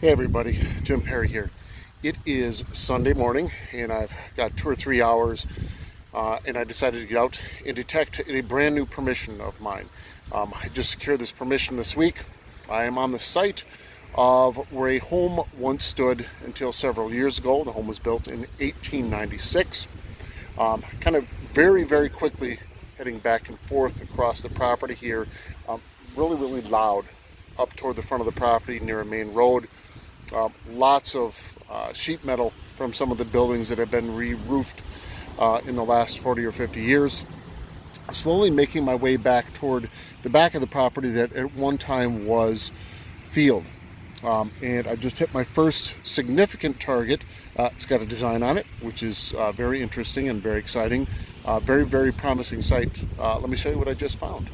Hey everybody, Jim Perry here. It is Sunday morning and I've got 2 or 3 hours and I decided to get out and detect a brand new permission of mine. I just secured this permission this week. I am on the site of where a home once stood until several years ago. The home was built in 1896. Kind of very quickly heading back and forth across the property here. Really loud up toward the front of the property near a main road. Lots of sheet metal from some of the buildings that have been re-roofed in the last 40 or 50 years. Slowly making my way back toward the back of the property that at one time was field. And I just hit my first significant target. It's got a design on it, which is very interesting and very exciting. Very promising site. Let me show you what I just found.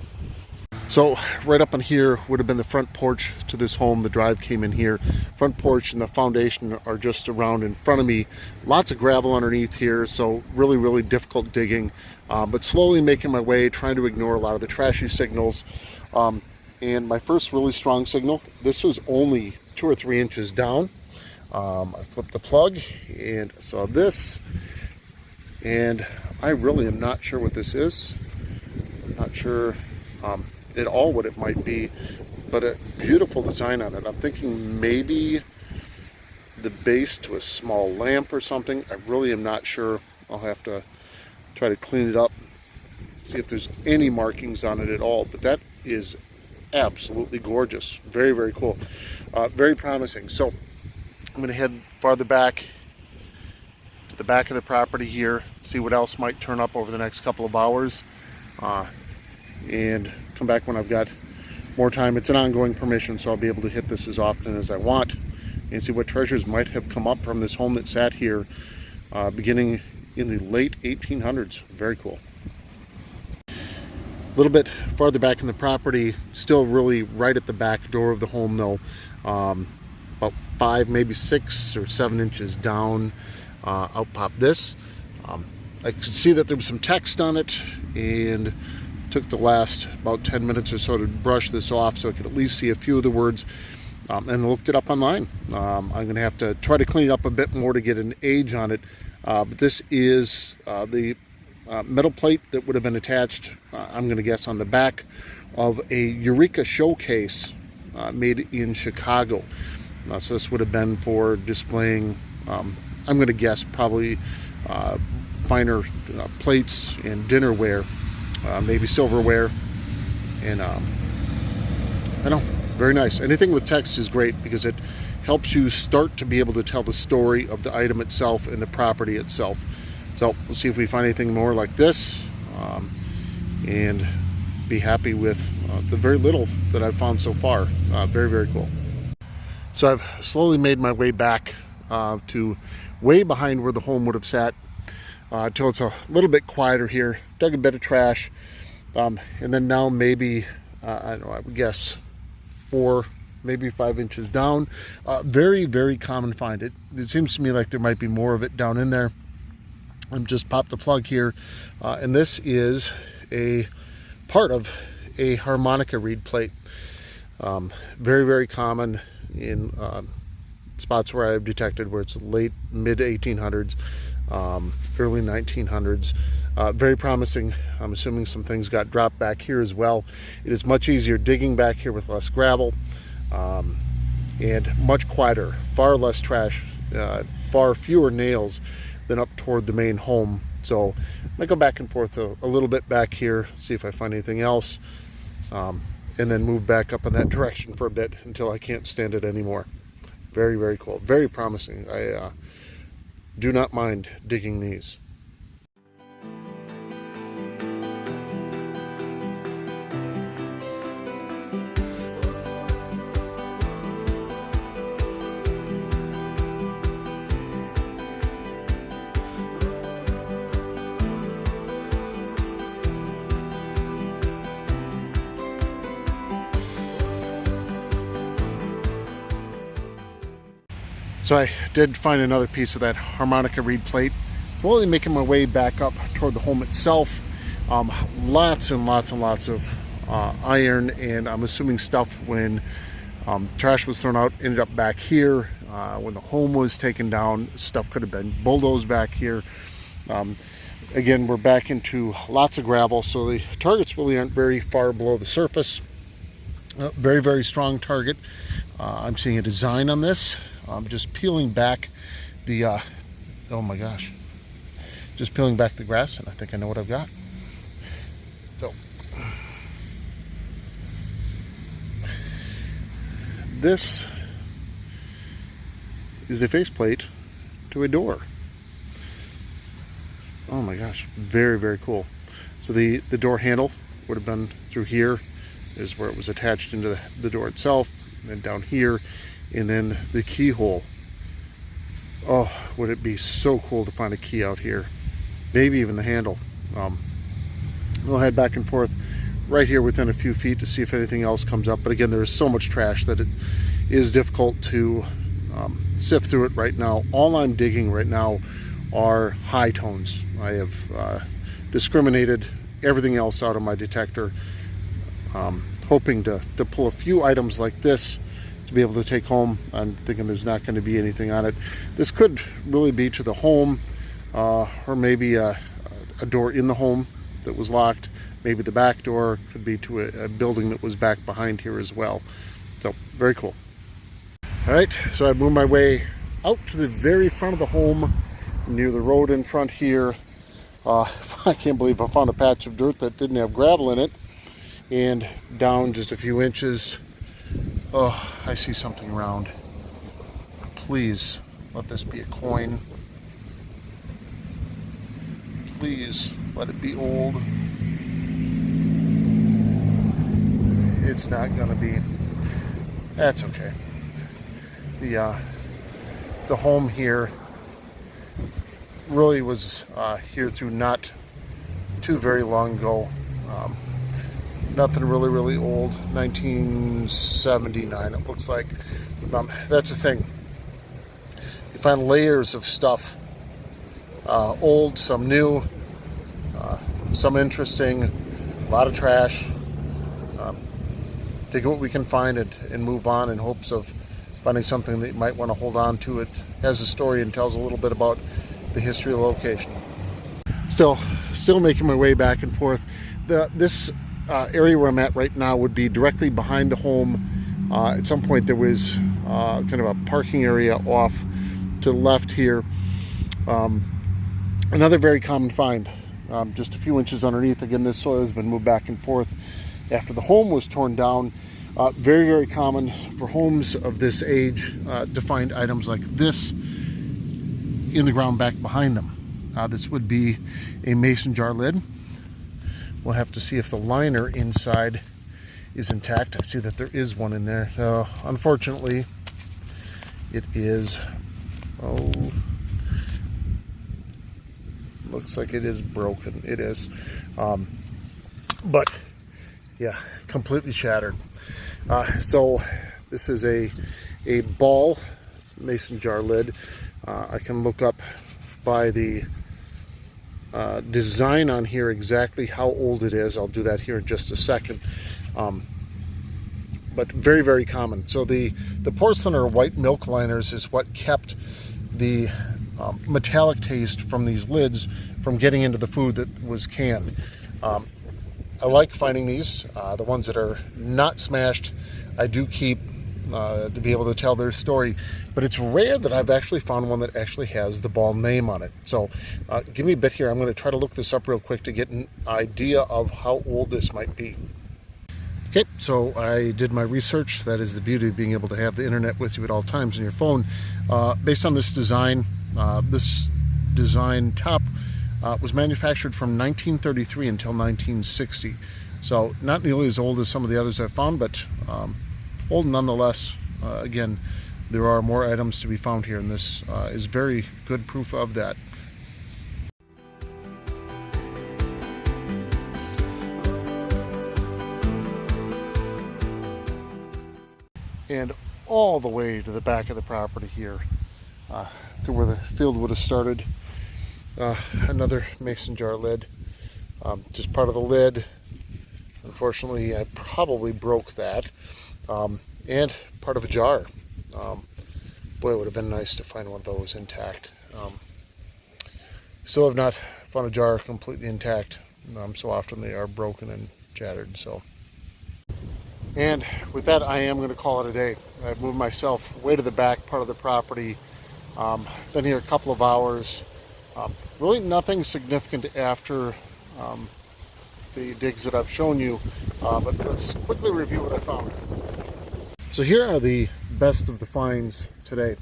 So right up on here would have been the front porch to this home. The drive came in here. Front porch and the foundation are just around in front of me. Lots of gravel underneath here, so really difficult digging. But slowly making my way, trying to ignore a lot of the trashy signals. And my first really strong signal, this was only 2 or 3 inches down. I flipped the plug and saw this. And I really am not sure what this is. I'm not sure at all what it might be, but a beautiful design on it. I'm thinking maybe the base to a small lamp or something. I really am not sure. I'll have to try to clean it up, see if there's any markings on it at all, but that is absolutely gorgeous. Very cool. Very promising. So I'm going to head farther back to the back of the property here, see what else might turn up over the next couple of hours, and come back when I've got more time. It's an ongoing permission, so I'll be able to hit this as often as I want and see what treasures might have come up from this home that sat here beginning in the late 1800s. Very cool. A little bit farther back in the property, still really right at the back door of the home though, about 5, maybe 6 or 7 inches down, out popped this. I could see that there was some text on it, and took the last about 10 minutes or so to brush this off so I could at least see a few of the words, and looked it up online. I'm going to have to try to clean it up a bit more to get an age on it, but this is the metal plate that would have been attached, I'm going to guess, on the back of a Eureka showcase made in Chicago. So this would have been for displaying, I'm going to guess, probably finer plates and dinnerware. Maybe silverware, and I know, very nice. Anything with text is great because it helps you start to be able to tell the story of the item itself and the property itself. So we'll see if we find anything more like this, and be happy with the very little that I've found so far. Very cool. So I've slowly made my way back to way behind where the home would have sat, till it's a little bit quieter here. Dug a bit of trash, and then now maybe I don't know, I would guess 4, maybe 5 inches down. Very common find. It seems to me like there might be more of it down in there. I'm just popped the plug here, and this is a part of a harmonica reed plate. Very common in spots where I've detected where it's late mid 1800s, early 1900s. Very promising. I'm assuming some things got dropped back here as well. It is much easier digging back here with less gravel, and much quieter, far less trash, far fewer nails than up toward the main home. So I might go back and forth a little bit back here, see if I find anything else, and then move back up in that direction for a bit until I can't stand it anymore. Very cool. Very promising. I do not mind digging these. So I did find another piece of that harmonica reed plate. Slowly making my way back up toward the home itself. Lots and lots of iron, and I'm assuming stuff when Trash was thrown out, ended up back here. When the home was taken down, stuff could have been bulldozed back here. Again, we're back into lots of gravel, so the targets really aren't very far below the surface. Very, very strong target. I'm seeing a design on this. I'm just peeling back the, oh my gosh, just peeling back the grass, and I think I know what I've got. So, this is the faceplate to a door. Oh my gosh, very, very cool. So the door handle would have been through here, is where it was attached into the door itself, and then down here, and then the keyhole. Oh, would it be so cool to find a key out here? Maybe even the handle. We'll head back and forth right here within a few feet to see if anything else comes up. But again, there is so much trash that it is difficult to sift through it right now. All I'm digging right now are high tones. I have discriminated everything else out of my detector, hoping to pull a few items like this to be able to take home. I'm thinking there's not going to be anything on it. This could really be to the home, or maybe a door in the home that was locked. Maybe the back door could be to a building that was back behind here as well. So very cool. All right, so I moved my way out to the very front of the home, near the road in front here. I can't believe I found a patch of dirt that didn't have gravel in it. And down just a few inches, oh, I see something round. Please let this be a coin. Please let it be old. It's not gonna be. That's okay. The home here really was here through not too very long ago. Nothing really old. 1979 it looks like. That's the thing. You find layers of stuff. Old, some new, some interesting, a lot of trash. Take what we can find and move on in hopes of finding something that you might want to hold on to. It has a story and tells a little bit about the history of the location. Still making my way back and forth. This area where I'm at right now would be directly behind the home. At some point there was kind of a parking area off to the left here. Another very common find, just a few inches underneath. Again, this soil has been moved back and forth after the home was torn down. Very common for homes of this age to find items like this in the ground back behind them. This would be a mason jar lid. We'll have to see if the liner inside is intact. I see that there is one in there. Unfortunately, it is, looks like it is broken. It is. But yeah, completely shattered. So this is a ball mason jar lid. I can look up by the design on here exactly how old it is. I'll do that here in just a second. But very common. So the porcelain or white milk liners is what kept the metallic taste from these lids from getting into the food that was canned. I like finding these. The ones that are not smashed, I do keep to be able to tell their story. But it's rare that I've actually found one that actually has the ball name on it. So give me a bit here. I'm going to try to look this up real quick to get an idea of how old this might be. Okay, so I did my research. That is the beauty of being able to have the internet with you at all times on your phone. Based on this design top was manufactured from 1933 until 1960. So not nearly as old as some of the others I've found, but old nonetheless. Again, there are more items to be found here, and this is very good proof of that. And all the way to the back of the property here, to where the field would have started. Another mason jar lid, just part of the lid. Unfortunately, I probably broke that. and part of a jar. Boy, it would have been nice to find one of those intact. Still have not found a jar completely intact. So often they are broken and shattered. So, and with that, I am going to call it a day. I've moved myself way to the back part of the property. Been here a couple of hours. Really nothing significant after the digs that I've shown you, but let's quickly review what I found. So here are the best of the finds today.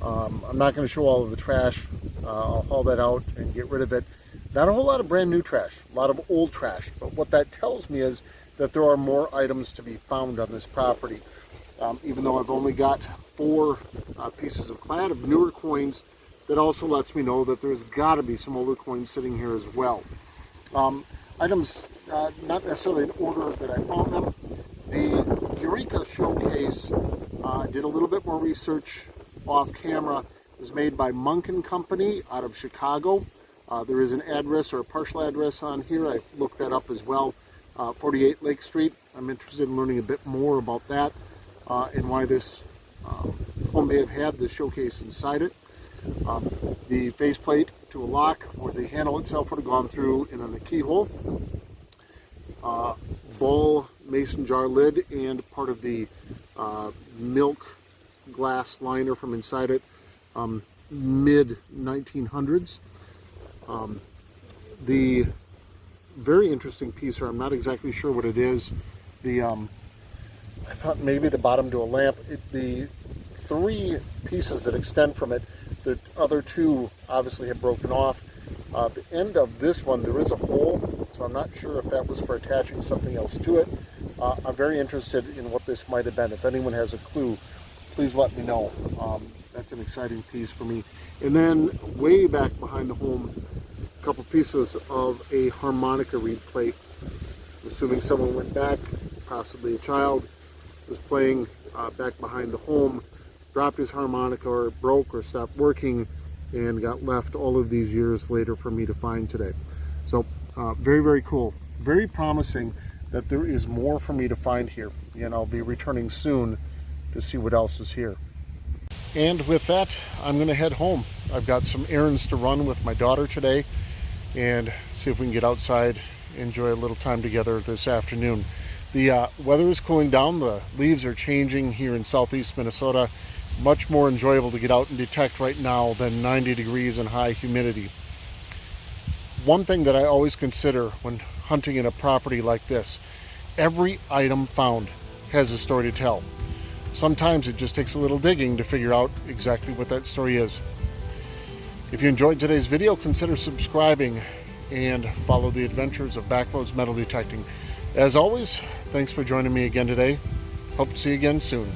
I'm not going to show all of the trash. I'll haul that out and get rid of it. Not a whole lot of brand new trash, a lot of old trash, but what that tells me is that there are more items to be found on this property. Even though I've only got 4 pieces of clad of newer coins, that also lets me know that there's got to be some older coins sitting here as well. Items, not necessarily in order that I found them. The Eureka showcase, did a little bit more research off camera. It was made by Monk & Company out of Chicago. There is an address or a partial address on here. I looked that up as well. 48 Lake Street. I'm interested in learning a bit more about that and why this home may have had the showcase inside it. The faceplate to a lock where the handle itself would have gone through, and then the keyhole. Ball mason jar lid and part of the milk glass liner from inside it, mid 1900s. The very interesting piece, or I'm not exactly sure what it is. I thought maybe the bottom to a lamp. The 3 pieces that extend from it, the other 2 obviously have broken off. The end of this one, there is a hole, so I'm not sure if that was for attaching something else to it. I'm very interested in what this might have been. If anyone has a clue, please let me know. That's an exciting piece for me. And then way back behind the home, a couple pieces of a harmonica reed plate. Assuming someone went back, possibly a child, was playing back behind the home, dropped his harmonica or it broke or stopped working, and got left all of these years later for me to find today. So very, very cool. Very promising that there is more for me to find here. And I'll be returning soon to see what else is here. And with that, I'm going to head home. I've got some errands to run with my daughter today and see if we can get outside, enjoy a little time together this afternoon. The weather is cooling down. The leaves are changing here in southeast Minnesota. Much more enjoyable to get out and detect right now than 90 degrees and high humidity. One thing that I always consider when hunting in a property like this, every item found has a story to tell. Sometimes it just takes a little digging to figure out exactly what that story is. If you enjoyed today's video, consider subscribing and follow the adventures of Backroads Metal Detecting. As always, thanks for joining me again today. Hope to see you again soon.